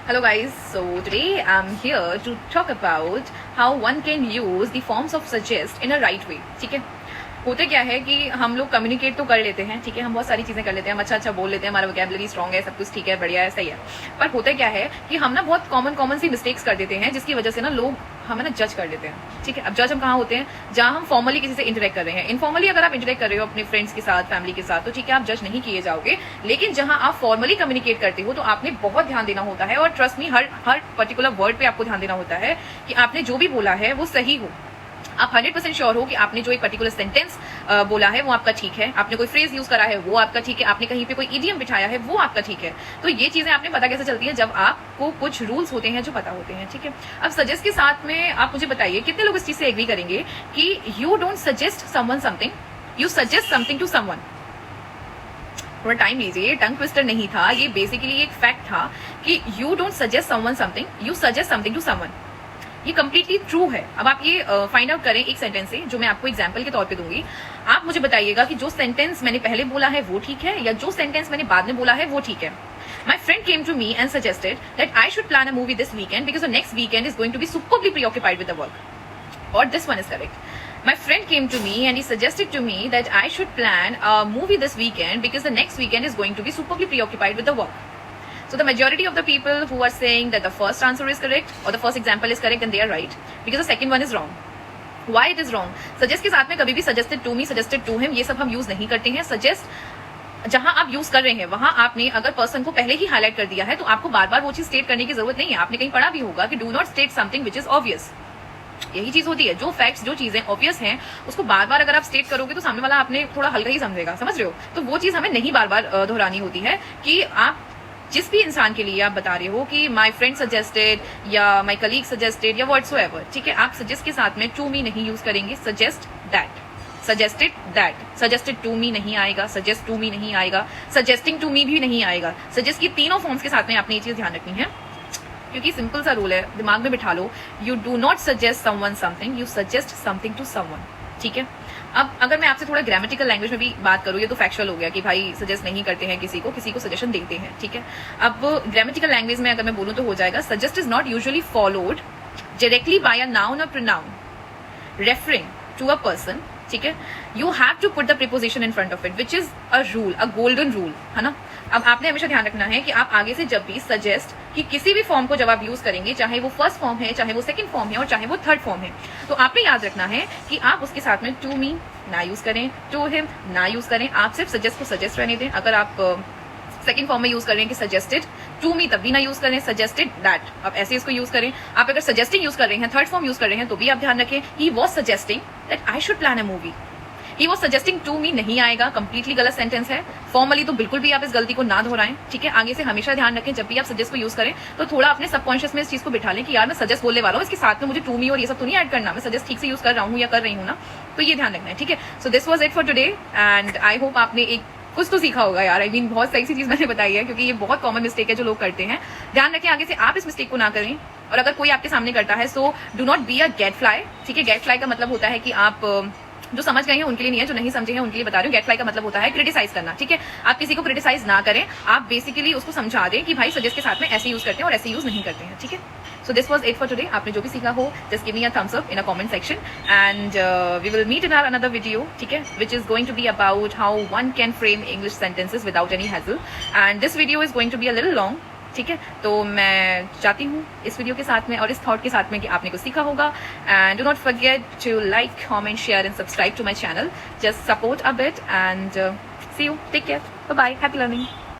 Hello guys, so today I'm here to talk about how one can use the forms of suggest in a right way. ठीक है, होते क्या है कि हम लोग कम्युनिकेट तो कर लेते हैं, ठीक है, हम बहुत सारी चीजें कर लेते हैं, हम अच्छा बोल लेते हैं, हमारा वोकैबुलरी स्ट्रॉन्ग है, सब कुछ ठीक है, बढ़िया है, सही है। पर होता क्या है कि हम ना बहुत कॉमन सी मिस्टेक्स कर देते हैं, जिसकी वजह से ना लोग हमें ना जज कर लेते हैं। ठीक है, अब जज हम कहाँ होते हैं? जहाँ हम फॉर्मली किसी से इंटरेक्ट कर रहे हैं। इनफॉर्मली अगर आप इंटरेक्ट कर रहे हो अपने फ्रेंड्स के साथ, फैमिली के साथ, तो ठीक है, आप जज नहीं किए जाओगे। लेकिन जहां आप फॉर्मली कम्युनिकेट करते हो तो आपने बहुत ध्यान देना होता है, और ट्रस्ट मी, हर पर्टिकुलर वर्ड पे आपको ध्यान देना होता है कि आपने जो भी बोला है वो सही हो। आप 100% श्योर हो कि आपने जो एक पर्टिकुलर सेंटेंस बोला है वो आपका ठीक है, आपने कोई फ्रेज यूज करा है वो आपका ठीक है, आपने कहीं पे कोई इडियम बिठाया है वो आपका ठीक है। तो ये चीजें आपने पता कैसे चलती है? जब आपको कुछ रूल्स होते हैं जो पता होते हैं। ठीक है, अब सजेस्ट के साथ में आप मुझे बताइए कितने लोग इस चीज से एग्री करेंगे कि you don't suggest someone something, you suggest something to someone. थोड़ा टाइम लीजिए, टंग ट्विस्टर नहीं था, ये बेसिकली एक फैक्ट था कि you don't suggest someone something, you suggest something to someone. ये कंप्लीटली ट्रू है। अब आप ये फाइंड आउट करें एक सेंटेंस से, जो मैं आपको एग्जांपल के तौर पे दूंगी। आप मुझे बताइएगा कि जो सेंटेंस मैंने पहले बोला है वो ठीक है, या जो सेंटेंस मैंने बाद में बोला है वो ठीक है। My friend came to me and suggested that I should plan a movie this weekend because the next weekend is going to be superbly preoccupied with the work. Or this one is correct. My friend came to me and he suggested to me that I should plan a movie this weekend because the next weekend is going to be superbly preoccupied with the work. So the majority of the people who are saying that the first answer is correct or the first example is correct, and they are right, because the second one is wrong. Why it is wrong? Suggest के साथ में कभी भी suggested to me, suggested to him, ये सब हम use नहीं करते हैं। Suggest जहां आप यूज कर रहे हैं वहां आपने अगर पर्सन को पहले ही हाईलाइट कर दिया है तो आपको बार बार वो चीज स्टेट करने की जरूरत नहीं है। आपने कहीं पढ़ा भी होगा कि do not state something which is obvious. यही चीज होती है, जो फैक्ट्स, जो चीजें ऑब्वियस हैं उसको बार बार अगर आप स्टेट करोगे तो सामने वाला आपने थोड़ा हल्का ही समझेगा। समझ रहे हो? तो वो चीज हमें नहीं बार बार दोहरानी होती है कि आप जिस भी इंसान के लिए आप बता रहे हो कि माई फ्रेंड सजेस्टेड या माई कलीग सजेस्टेड या व्हाट्सोएवर, ठीक है, आप सजेस्ट के साथ में टू मी नहीं यूज करेंगे। Suggest that, suggested that, suggested to me नहीं आएगा, सजेस्ट टू मी नहीं आएगा, सजेस्टिंग टू मी भी नहीं आएगा। सजेस्ट की तीनों फॉर्म्स के साथ में आपने ये चीज ध्यान रखनी है, क्योंकि सिंपल सा रूल है, दिमाग में बिठा लो। You do not suggest someone something, you suggest something to someone. ठीक है, अब अगर मैं आपसे थोड़ा ग्रामेटिकल लैंग्वेज में भी बात करूँ, ये तो फैक्चुअल हो गया कि भाई सजेस्ट नहीं करते हैं किसी को सजेशन देते हैं। ठीक है, अब ग्रामेटिकल लैंग्वेज में अगर मैं बोलूँ तो हो जाएगा, suggest is not usually followed directly by a noun और pronoun referring to a person. ठीक है, you have to put the preposition in front of it, which is a rule, a golden rule, है ना। अब आपने हमेशा ध्यान रखना है कि आप आगे से जब भी सजेस्ट कि किसी भी फॉर्म को जब आप यूज करेंगे, चाहे वो फर्स्ट फॉर्म है, चाहे वो सेकंड फॉर्म है और चाहे वो थर्ड फॉर्म है, तो आपने याद रखना है कि आप उसके साथ में टू मी ना यूज करें, टू हिम ना यूज करें। आप सिर्फ सजेस्ट को सजेस्ट रहने दें। अगर आप सेकंड फॉर्म में यूज कर रहे हैं कि सजेस्टेड टू मी, तब भी ना यूज करें। सजेस्टेड दैट, आप ऐसे इसको यूज करें। आप अगर सजेस्टिंग यूज कर रहे हैं, थर्ड फॉर्म यूज कर रहे हैं, तो भी आप ध्यान रखें he was suggesting that I should plan a movie, he was suggesting to me नहीं आएगा, कंप्लीटली गलत सेंटेंस है। फॉर्मली तो बिल्कुल भी आप इस गलती को ना दोहराएं। ठीक है, आगे से हमेशा ध्यान रखें जब भी आप सजेस्ट को यूज करें तो थोड़ा अपने सबकॉन्शियस में इस चीज को बिठा लें कि यार मैं सजेस्ट बोलने वाला हूँ, इसके साथ में मुझे टू मी और ये सब तो नहीं ऐड करना, मैं सजेस्ट ठीक से यूज कर रहा हूँ या कर रही हूँ ना, तो ये ध्यान रखना है। ठीक है, so this was it for today and I hope आपने एक कुछ तो सीखा होगा यार। आई मीन बहुत सही सी चीज मैंने बताई है, क्योंकि ये बहुत कॉमन मिस्टेक है जो लोग करते हैं। ध्यान रखें आगे से आप इस मिस्टेक को ना करें, और अगर कोई आपके सामने करता है so do not be a gate fly. ठीक है, गेट फ्लाई का मतलब होता है कि आप जो समझ गए हैं उनके लिए नहीं है, जो नहीं समझे हैं उनके लिए बता रही हूँ। गेट फ्लाई का मतलब होता है क्रिटिसाइज करना। ठीक है, आप किसी को क्रिटिसाइज ना करें, आप बेसिकली उसको समझा दें कि भाई सजेस्ट के साथ में ऐसे यूज करते हैं और ऐसे यूज नहीं करते हैं। ठीक है, so this was it for today. आपने जो भी सीखा हो just give me a thumbs up in a comment section and we will meet in our another video. ठीक है, which is going to be about how one can frame English sentences without any hassle, and this video is going to be a little long. ठीक है, तो मैं चाहती हूँ इस video के साथ में और इस थॉट के साथ में कि आपने कुछ सीखा होगा। And do not forget to like, comment, share and subscribe to my channel. Just support a bit and see you, take care, bye bye, happy learning.